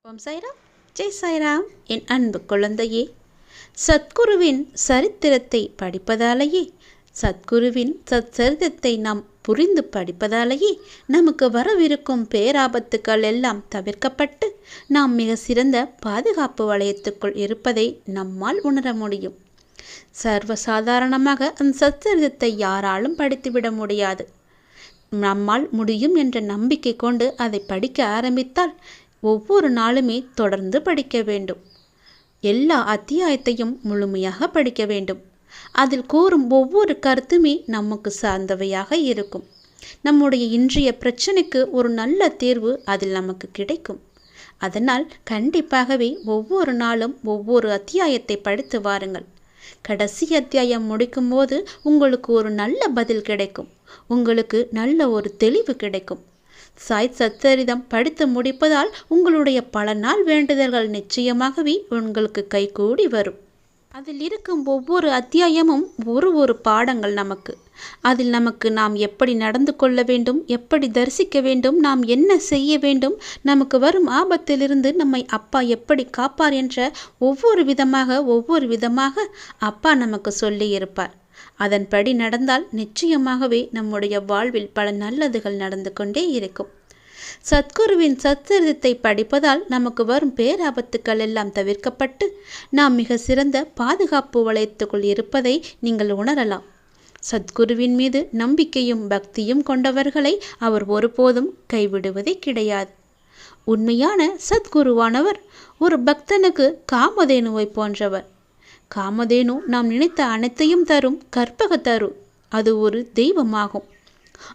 ஓம் சாய்ராம், ஜெய் சாய்ராம். என் அன்பு குழந்தையே, சத்குருவின் சரித்திரத்தை படிப்பதாலேயே, சத்குருவின் சச்சரிதத்தை நாம் புரிந்து படிப்பதாலேயே நமக்கு வரவிருக்கும் பேராபத்துக்கள் எல்லாம் தவிர்க்கப்பட்டு நாம் மிக சிறந்த பாதுகாப்பு வளையத்துக்குள் இருப்பதை நம்மால் உணர முடியும். சர்வசாதாரணமாக அந்த சச்சரிதத்தை யாராலும் படித்துவிட முடியாது. நம்மால் முடியும் என்ற நம்பிக்கை கொண்டு அதை படிக்க ஆரம்பித்தால் ஒவ்வொரு நாளுமே தொடர்ந்து படிக்க வேண்டும். எல்லா அத்தியாயத்தையும் முழுமையாக படிக்க வேண்டும். அதில் கூறும் ஒவ்வொரு கருத்துமே நமக்கு சார்ந்தவையாக இருக்கும். நம்முடைய இன்றைய பிரச்சனைக்கு ஒரு நல்ல தீர்வு அதில் நமக்கு கிடைக்கும். அதனால் கண்டிப்பாகவே ஒவ்வொரு நாளும் ஒவ்வொரு அத்தியாயத்தை படித்து வாருங்கள். கடைசி அத்தியாயம் முடிக்கும் போது உங்களுக்கு ஒரு நல்ல பதில் கிடைக்கும். உங்களுக்கு நல்ல ஒரு தெளிவு கிடைக்கும். சாய் சச்சரிதம் படித்து முடிப்பதால் உங்களுடைய பல நாள் வேண்டுதல்கள் நிச்சயமாகவே உங்களுக்கு கைகூடி வரும். அதில் இருக்கும் ஒவ்வொரு அத்தியாயமும் ஒரு பாடங்கள் நமக்கு. அதில் நமக்கு நாம் எப்படி நடந்து கொள்ள வேண்டும், எப்படி தரிசிக்க வேண்டும், நாம் என்ன செய்ய வேண்டும், நமக்கு வரும் ஆபத்திலிருந்து நம்மை அப்பா எப்படி காப்பார் என்ற ஒவ்வொரு விதமாக அப்பா நமக்கு சொல்லி இருப்பார். அதன்படி நடந்தால் நிச்சயமாகவே நம்முடைய வாழ்வில் பல நல்லதுகள் நடந்து கொண்டே இருக்கும். சத்குருவின் சச்சரிதத்தை படிப்பதால் நமக்கு வரும் பேராபத்துக்கள் எல்லாம் தவிர்க்கப்பட்டு நாம் மிக சிறந்த பாதுகாப்பு வளையத்துக்குள் இருப்பதை நீங்கள் உணரலாம். சத்குருவின் மீது நம்பிக்கையும் பக்தியும் கொண்டவர்களை அவர் ஒருபோதும் கைவிடுவதே கிடையாது. உண்மையான சத்குருவானவர் ஒரு பக்தனுக்கு காமதேனுவை போன்றவர். காமதேனு நாம் நினைத்த அனைத்தையும் தரும் கற்பக தரு. அது ஒரு தெய்வமாகும்.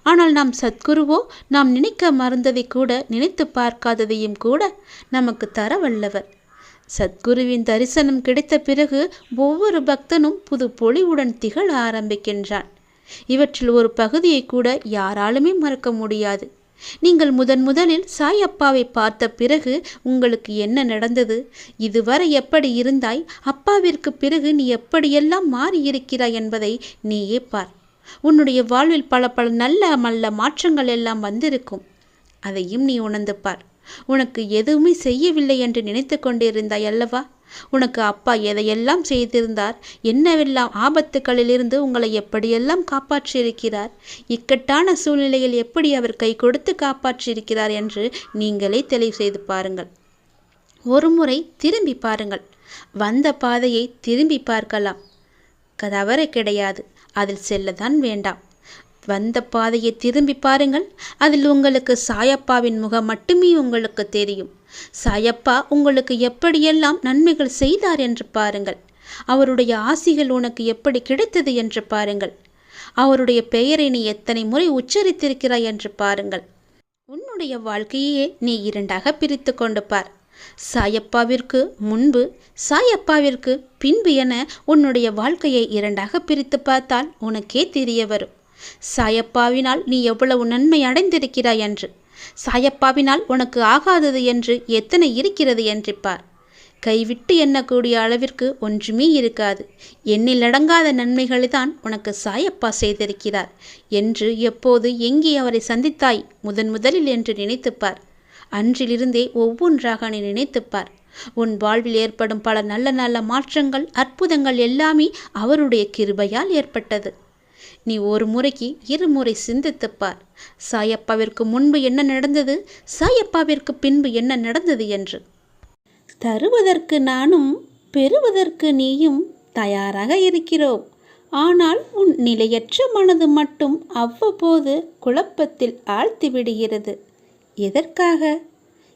ஆனால் நாம் சத்குருவோ நாம் நினைக்க மறந்ததை கூட, நினைத்து பார்க்காததையும் கூட நமக்கு தர வல்லவர். சத்குருவின் தரிசனம் கிடைத்த பிறகு ஒவ்வொரு பக்தனும் புது பொலிவுடன் திகழ ஆரம்பிக்கின்றான். இவற்றில் ஒரு பகுதியை கூட யாராலுமே மறக்க முடியாது. நீங்கள் முதலில் சாய் அப்பாவை பார்த்த பிறகு உங்களுக்கு என்ன நடந்தது, இதுவரை எப்படி இருந்தாய், அப்பாவிற்கு பிறகு நீ எப்படியெல்லாம் மாறியிருக்கிறாய் என்பதை நீயே பார். உன்னுடைய வாழ்வில் பல நல்ல மாற்றங்கள் எல்லாம் வந்திருக்கும். அதையும் நீ உணர்ந்து பார். உனக்கு எதுவுமே செய்யவில்லை என்று நினைத்து கொண்டிருந்தாய் அல்லவா? உனக்கு அப்பா எதையெல்லாம் செய்திருந்தார், என்னவெல்லாம் ஆபத்துக்களிலிருந்து உங்களை எப்படியெல்லாம் காப்பாற்றியிருக்கிறார், இக்கட்டான சூழ்நிலையில் எப்படி அவர் கை கொடுத்து காப்பாற்றியிருக்கிறார் என்று நீங்களே தெளிவு செய்து பாருங்கள். ஒரு முறை திரும்பி பாருங்கள். வந்த பாதையை திரும்பி பார்க்கலாம், தவறு கிடையாது. அதில் செல்லதான் வேண்டாம். வந்த பாதையை திரும்பி பாருங்கள். அதில் உங்களுக்கு சாயப்பாவின் முகம் மட்டுமே உங்களுக்கு தெரியும். சாயப்பா உங்களுக்கு எப்படியெல்லாம் நன்மைகள் செய்தார் என்று பாருங்கள். அவருடைய ஆசிகள் உனக்கு எப்படி கிடைத்தது என்று பாருங்கள். அவருடைய பெயரை நீ எத்தனை முறை உச்சரித்திருக்கிறாய் என்று பாருங்கள். உன்னுடைய வாழ்க்கையே நீ இரண்டாக பிரித்து கொண்டு பார். சாயப்பாவிற்கு முன்பு, சாயப்பாவிற்கு பின்பு என உன்னுடைய வாழ்க்கையை இரண்டாக பிரித்து பார்த்தால் உனக்கே தெரிய வரும். சாயப்பாவினால் நீ எவ்வளவு நன்மை அடைந்திருக்கிறாய் என்று, சாயப்பாவினால் உனக்கு ஆகாதது என்று எத்தனை இருக்கிறது என்று பார். கைவிட்டு எண்ணக்கூடிய அளவிற்கு ஒன்றுமே இருக்காது. எண்ணிலடங்காத நன்மைகளை தான் உனக்கு சாயப்பா செய்திருக்கிறார் என்று எப்போது எங்கே அவரை சந்தித்தாய் முதலில் என்று நினைத்துப்பார். அன்றிலிருந்தே ஒவ்வொன்றாக நீ நினைத்துப்பார். உன் வாழ்வில் ஏற்படும் பல நல்ல மாற்றங்கள், அற்புதங்கள் எல்லாமே அவருடைய கிருபையால் ஏற்பட்டது. நீ ஒரு முறைக்கு இருமுறை சிந்தித்துப்பார். சாயப்பாவிற்கு முன்பு என்ன நடந்தது, சாயப்பாவிற்கு பின்பு என்ன நடந்தது என்று. தருவதற்கு நானும் பெறுவதற்கு நீயும் தயாராக இருக்கிறோம். ஆனால் உன் நிலையற்ற மனது மட்டும் அவ்வப்போது குழப்பத்தில் ஆழ்த்தி விடுகிறது. எதற்காக?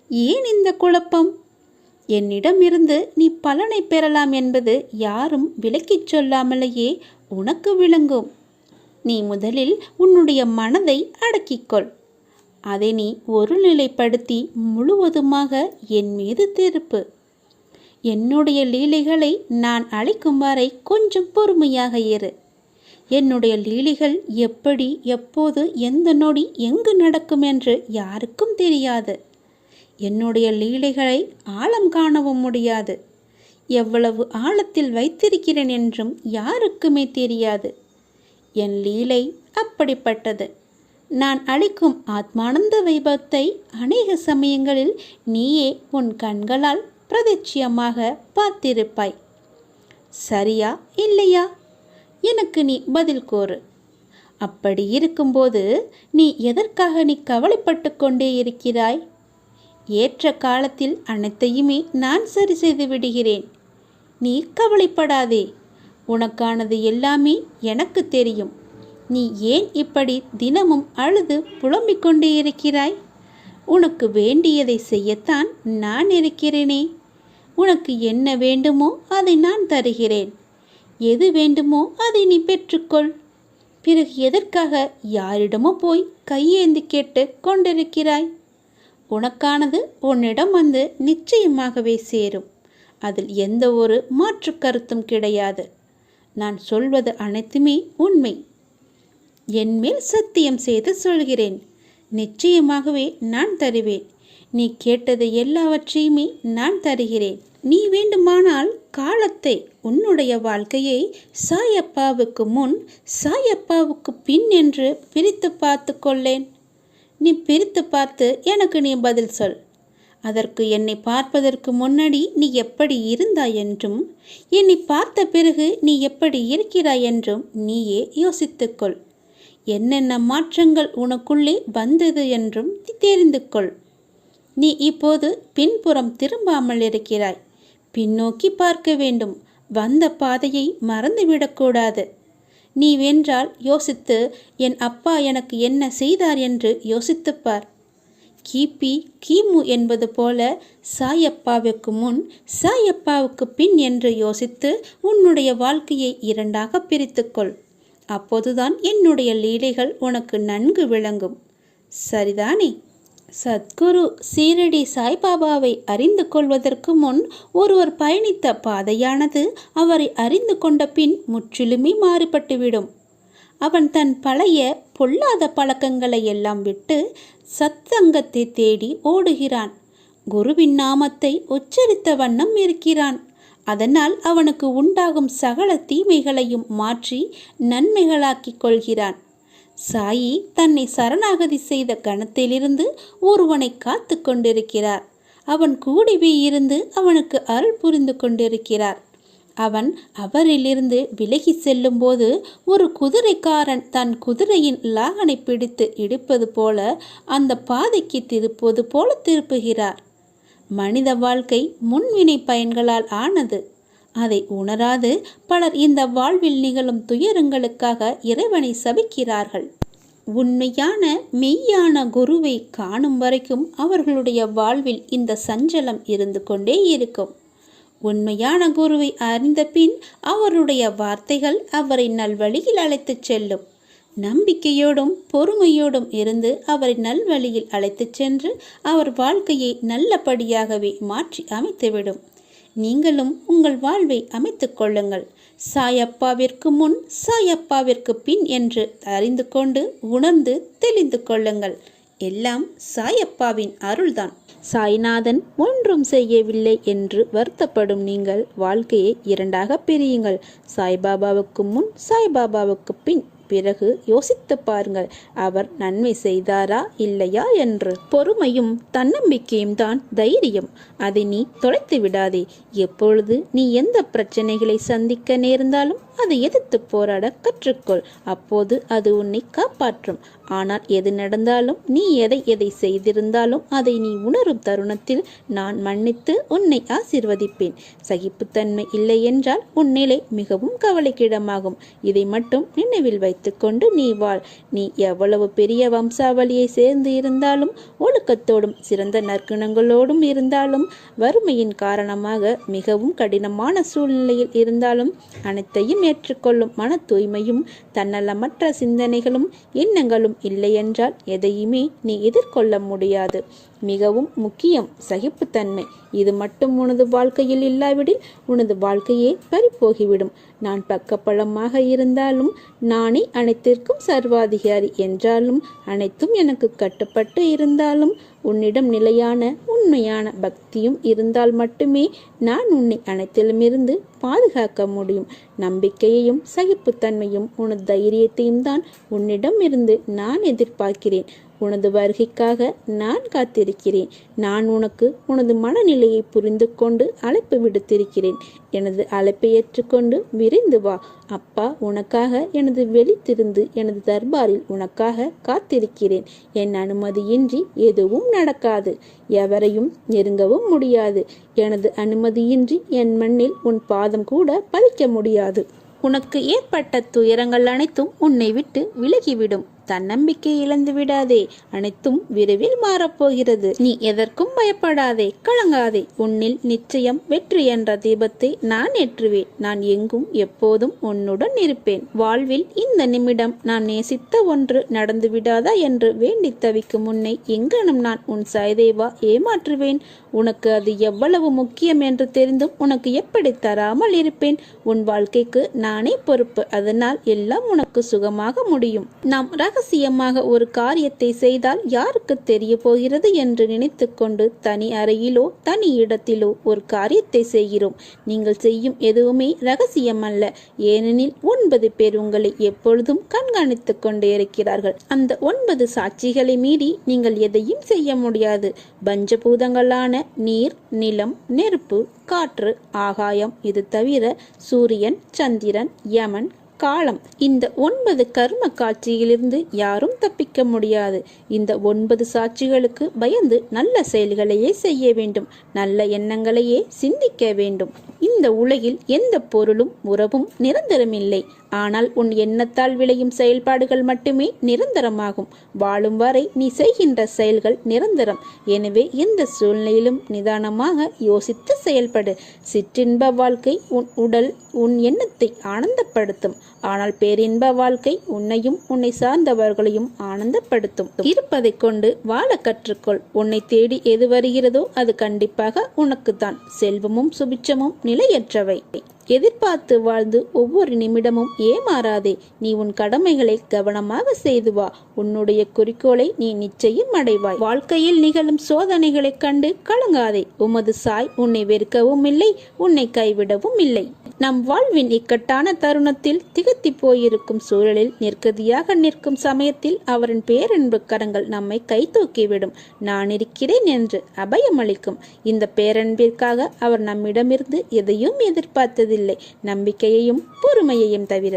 ஏன் இந்த குழப்பம்? என்னிடமிருந்து நீ பலனை பெறலாம் என்பது யாரும் விளக்கிச் சொல்லாமலேயே உனக்கு விளங்கும். நீ முதலில் உன்னுடைய மனதை அடக்கிக்கொள். அதை நீ ஒருநிலைப்படுத்தி முழுவதுமாக என் மீது திருப்பு. என்னுடைய லீலைகளை நான் அளிக்கும் வரை கொஞ்சம் பொறுமையாக இரு. என்னுடைய லீலைகள் எப்படி, எப்போது, எந்த நொடி எங்கு நடக்கும் என்று யாருக்கும் தெரியாது. என்னுடைய லீலைகளை ஆழம் காணவும் முடியாது. எவ்வளவு ஆழத்தில் வைத்திருக்கிறேன் என்றும் யாருக்குமே தெரியாது. என் லீலை அப்படிப்பட்டது. நான் அளிக்கும் ஆத்மானந்த வைபவத்தை அநேக சமயங்களில் நீயே உன் கண்களால் பிரதிட்சியமாக பார்த்திருப்பாய். சரியா இல்லையா? எனக்கு நீ பதில் கூறு. அப்படி இருக்கும்போது நீ எதற்காக கவலைப்பட்டு கொண்டே இருக்கிறாய்? ஏற்ற காலத்தில் அனைத்தையுமே நான் சரி செய்து விடுகிறேன். நீ கவலைப்படாதே. உனக்கானது எல்லாமே எனக்கு தெரியும். நீ ஏன் இப்படி தினமும் அழுது புலம்பிக் கொண்டே இருக்கிறாய்? உனக்கு வேண்டியதை செய்யத்தான் நான் இருக்கிறேனே. உனக்கு என்ன வேண்டுமோ அதை நான் தருகிறேன். எது வேண்டுமோ அதை நீ பெற்றுக்கொள். பிறகு எதற்காக யாரிடமோ போய் கையேந்தி கேட்டு கொண்டிருக்கிறாய்? உனக்கானது உன்னிடம் வந்து நிச்சயமாகவே சேரும். அதில் எந்த ஒரு மாற்று கருத்தும் கிடையாது. நான் சொல்வது அனைத்துமே உண்மை. என்மேல் சத்தியம் செய்து சொல்கிறேன். நிச்சயமாகவே நான் தருவேன். நீ கேட்டது எல்லாவற்றையுமே நான் தருகிறேன். நீ வேண்டுமானால் காலத்தை, உன்னுடைய வாழ்க்கையை சாயப்பாவுக்கு முன் சாயப்பாவுக்கு பின் என்று பிரித்து பார்த்து கொள்ளேன். நீ பிரித்து பார்த்து எனக்கு நீ பதில் சொல். அதற்கு என்னை பார்ப்பதற்கு முன்னாடி நீ எப்படி இருந்தாய் என்றும், என்னை பார்த்த பிறகு நீ எப்படி இருக்கிறாய் என்றும் நீயே யோசித்துக்கொள். என்னென்ன மாற்றங்கள் உனக்குள்ளே வந்தது என்றும் தெரிந்து கொள். நீ இப்போது பின்புறம் திரும்பாமல் இருக்கிறாய். பின்னோக்கி பார்க்க வேண்டும். வந்த பாதையை மறந்துவிடக்கூடாது. நீ வென்றால் யோசித்து, என் அப்பா எனக்கு என்ன செய்தார் என்று யோசித்துப்பார். கிபி கிமு என்பது போல சாயப்பாவுக்கு முன் சாயப்பாவுக்கு பின் என்று யோசித்து உன்னுடைய வாழ்க்கையை இரண்டாக பிரித்துக்கொள். அப்போதுதான் என்னுடைய லீலைகள் உனக்கு நன்கு விளங்கும். சரிதானே? சத்குரு சீரடி சாய்பாபாவை அறிந்து கொள்வதற்கு முன் ஒருவர் பயணித்த பாதையானது அவரை அறிந்து கொண்ட பின் முற்றிலுமே மாறுபட்டுவிடும். அவன் தன் பழைய பொல்லாத பழக்கங்களை எல்லாம் விட்டு சத்சங்கத்தை தேடி ஓடுகிறான். குருவின் நாமத்தை உச்சரித்த வண்ணம் இருக்கிறான். அதனால் அவனுக்கு உண்டாகும் சகல தீமைகளையும் மாற்றி நன்மைகளாக்கிக் கொள்கிறான். சாயி தன்னை சரணாகதி செய்த கணத்திலிருந்து ஒருவனை காத்து கொண்டிருக்கிறார். அவன் கூடவே இருந்து அவனுக்கு அருள் புரிந்து கொண்டிருக்கிறார். அவன் அவரிலிருந்து விலகி செல்லும்போது ஒரு குதிரைக்காரன் தன் குதிரையின் லாகனை பிடித்து இடிப்பது போல அந்த பாதைக்கு திருப்புவது போல திருப்புகிறார். மனித வாழ்க்கை முன்வினை பயன்களால் ஆனது. அதை உணராது பலர் இந்த வாழ்வில் நிகழும் துயரங்களுக்காக இறைவனை சபிக்கிறார்கள். உண்மையான மெய்யான குருவை காணும் வரைக்கும் அவர்களுடைய வாழ்வில் இந்த சஞ்சலம் இருந்து கொண்டே இருக்கும். உண்மையான குருவை அறிந்த பின் அவருடைய வார்த்தைகள் அவரை நல்வழியில் அழைத்துச் செல்லும். நம்பிக்கையோடும் பொறுமையோடும் இருந்து அவரை நல்வழியில் அழைத்துச் சென்று அவர் வாழ்க்கையை நல்லபடியாகவே மாற்றி அமைத்துவிடும். நீங்களும் உங்கள் வாழ்வை அமைத்து கொள்ளுங்கள். சாயப்பாவிற்கு முன் சாயப்பாவிற்கு பின் என்று அறிந்து கொண்டு உணர்ந்து தெளிந்து கொள்ளுங்கள். எல்லாம் சாயப்பாவின் அருள்தான். சாய்நாதன் ஒன்றும் செய்யவில்லை என்று வருத்தப்படும் நீங்கள் வாழ்க்கையை இரண்டாக பிரியுங்கள். சாய்பாபாவுக்கு முன் சாய்பாபாவுக்கு பின். பிறகு யோசித்து பாருங்கள், அவர் நன்மை செய்தாரா இல்லையா என்று. பொறுமையும் தன்னம்பிக்கையும் தான் தைரியம். அதை நீ தொலைத்து விடாதே. எப்பொழுது நீ எந்த பிரச்சனைகளை சந்திக்க நேர்ந்தாலும் அதை எதிர்த்து போராட கற்றுக்கொள். அப்போது அது உன்னை காப்பாற்றும். ஆனால் எது நடந்தாலும், நீ எதை செய்திருந்தாலும் அதை நீ உணரும் தருணத்தில் நான் மன்னித்து உன்னை ஆசீர்வதிப்பேன். சகிப்புத்தன்மை இல்லை என்றால் உன் நிலை மிகவும் கவலைக்கிடமாகும். இதை மட்டும் நினைவில் வைத்துக்கொண்டு நீ வாழ். நீ எவ்வளவு பெரிய வம்சாவளியை சேர்ந்து இருந்தாலும், ஒழுக்கத்தோடும் சிறந்த நற்குணங்களோடும் இருந்தாலும், வறுமையின் காரணமாக மிகவும் கடினமான சூழ்நிலையில் இருந்தாலும், அனைத்தையும் ஏற்றுக்கொள்ளும் மன தூய்மையும் தன்னலமற்ற சிந்தனைகளும் எண்ணங்களும் இல்லையென்றால் எதையுமே நீ எதிர்கொள்ள முடியாது. மிகவும் முக்கியம் சகிப்புத்தன்மை. இது மட்டும் உனது வாழ்க்கையில் இல்லாவிடில் உனது வாழ்க்கையே பறிபோகிவிடும். நான் பக்கப்பழமாக இருந்தாலும், நானே அனைத்திற்கும் சர்வாதிகாரி என்றாலும், அனைத்தும் எனக்கு கட்டுப்பட்டு இருந்தாலும், உன்னிடம் நிலையான உண்மையான பக்தியும் இருந்தால் மட்டுமே நான் உன்னை அனைத்திலுமிருந்து பாதுகாக்க முடியும். நம்பிக்கையையும் சகிப்புத்தன்மையும் உனது தைரியத்தையும் தான் உன்னிடம் இருந்து நான் எதிர்பார்க்கிறேன். உனது வருகைக்காக நான் காத்திருக்கிறேன். நான் உனக்கு உனது மனநிலையை புரிந்து கொண்டு அழைப்பு விடுத்திருக்கிறேன். எனது அழைப்பை ஏற்றுக்கொண்டு விரைந்து வா. அப்பா உனக்காக எனது வெளித்திருந்து எனது தர்பாரில் உனக்காக காத்திருக்கிறேன். என் அனுமதியின்றி எதுவும் நடக்காது. எவரையும் நெருங்கவும் முடியாது. எனது அனுமதியின்றி என் மண்ணில் உன் பாதம் கூட பதிக்க முடியாது. உனக்கு ஏற்பட்ட துயரங்கள் அனைத்தும் உன்னை விட்டு விலகிவிடும். தன்னம்பிக்கை இழந்து விடாதே. அனைத்தும் விரைவில் மாறப்போகிறது. நீ எதற்கும் பயப்படாதே, கலங்காதே. உன்னில் நிச்சயம் வெற்றி என்ற தீபத்தை நான் ஏற்றுவேன். நான் எங்கும் எப்போதும் உன்னுடன் இருப்பேன். வாழ்வில் இந்த நிமிடம் நான் நேசித்த ஒன்று நடந்து விடாதா என்று வேண்டி தவிக்கும் உன்னை எங்கனும் நான் உன் சாய்தேவா ஏமாற்றுவேன். உனக்கு அது எவ்வளவு முக்கியம் என்று தெரிந்தும் உனக்கு எப்படி தராமல் இருப்பேன்? உன் வாழ்க்கைக்கு நானே பொறுப்பு. அதனால் எல்லாம் உனக்கு சுகமாக முடியும். நாம் ரகசியமாக ஒரு காரியத்தை செய்தால் யாருக்கு தெரிய போகிறது என்று நினைத்து கொண்டு தனி அறையிலோ தனி இடத்திலோ ஒரு காரியத்தை செய்கிறோம். நீங்கள் செய்யும் எதுவுமே ரகசியம் அல்ல. ஏனெனில் 9 பேர் உங்களை எப்பொழுதும் கண்காணித்து கொண்டே இருக்கிறார்கள். அந்த 9 சாட்சிகளை மீறி நீங்கள் எதையும் செய்ய முடியாது. பஞ்சபூதங்களான நீர், நிலம், நெருப்பு, காற்று, ஆகாயம், இது தவிர சூரியன், சந்திரன், யமன், காலம், இந்த 9 கர்ம காட்சியிலிருந்து யாரும் தப்பிக்க முடியாது. இந்த 9 சாட்சிகளுக்கு பயந்து நல்ல செயல்களையே செய்ய வேண்டும். நல்ல எண்ணங்களையே சிந்திக்க வேண்டும். இந்த உலகில் எந்த பொருளும் உறவும் நிரந்தரமில்லை. ஆனால் உன் எண்ணத்தால் விளையும் செயல்பாடுகள் மட்டுமே நிரந்தரமாகும். வாழும் வரை நீ செய்கின்ற செயல்கள் நிரந்தரம். எனவே எந்த சூழ்நிலையிலும் நிதானமாக யோசித்து செயல்படு. சிற்றின்ப வாழ்க்கை உன் உடல் உன் எண்ணத்தை ஆனந்தப்படுத்தும். ஆனால் பேரின்ப வாழ்க்கை உன்னையும் உன்னை சார்ந்தவர்களையும் ஆனந்தப்படுத்தும். இருப்பதை கொண்டு வாழ கற்றுக்கொள். உன்னை தேடி எது வருகிறதோ அது கண்டிப்பாக உனக்குத்தான். செல்வமும் சுபிட்சமும் நிலையற்றவை. எதிர்பார்த்து வாழ்ந்து ஒவ்வொரு நிமிடமும் ஏமாறாதே. நீ உன் கடமைகளை கவனமாக செய்து வா. உன்னுடைய குறிக்கோளை நீ நிச்சயம் அடைவாய். வாழ்க்கையில் நிகழும் சோதனைகளை கண்டு கலங்காதே. உமது சாய் உன்னை வெறுக்கவும் இல்லை, உன்னை கைவிடவும் இல்லை. நம் வாழ்வின் இக்கட்டான தருணத்தில் திகத்தி போயிருக்கும் சூழலில் நிற்கதியாக நிற்கும் சமயத்தில் அவரின் பேரன்பு கரங்கள் நம்மை கை தூக்கிவிடும். நான் இருக்கிறேன் என்று அபயமளிக்கும். இந்த பேரன்பிற்காக அவர் நம்மிடமிருந்து எதையும் எதிர்பார்த்ததில்லை, நம்பிக்கையையும் பொறுமையையும் தவிர.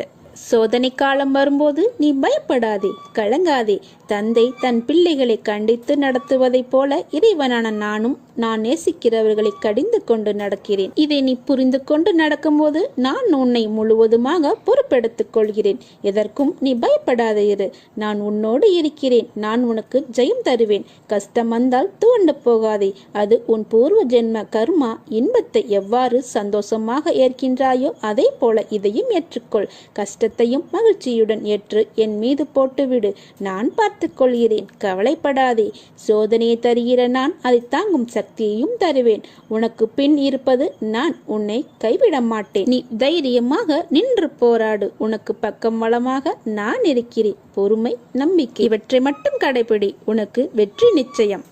சோதனை காலம் வரும்போது நீ பயப்படாதே, கலங்காதே. தந்தை தன் பிள்ளைகளை கண்டித்து நடத்துவதைப் போல இறைவனான நானும் நான் நேசிக்கிறவர்களை கடிந்து கொண்டு நடக்கிறேன். இதை நீ புரிந்து கொண்டு நடக்கும்போது நான் உன்னை முழுவதுமாக பொறுப்பெடுத்துக் கொள்கிறேன். எதற்கும் நீ பயப்படாத இரு. நான் உன்னோடு இருக்கிறேன். நான் உனக்கு ஜெயம் தருவேன். கஷ்டம் வந்தால் துவண்டு போகாதே. அது உன் பூர்வ ஜென்ம கர்மா. இன்பத்தை எவ்வாறு சந்தோஷமாக ஏற்கின்றாயோ அதே போல இதையும் ஏற்றுக்கொள். கஷ்டத்தையும் மகிழ்ச்சியுடன் ஏற்று என் மீது போட்டுவிடு. நான் பார்த்துக் கொள்கிறேன். கவலைப்படாதே. சோதனையை தருகிற நான் அதை தாங்கும் சக்தியையும் தருவேன். உனக்கு பின் இருப்பது நான். உன்னை கைவிட மாட்டேன். நீ தைரியமாக நின்று போராடு. உனக்கு பக்கம் வளமாக நான் இருக்கிறேன். பொறுமை, நம்பிக்கை இவற்றை மட்டும் கடைபிடி. உனக்கு வெற்றி நிச்சயம்.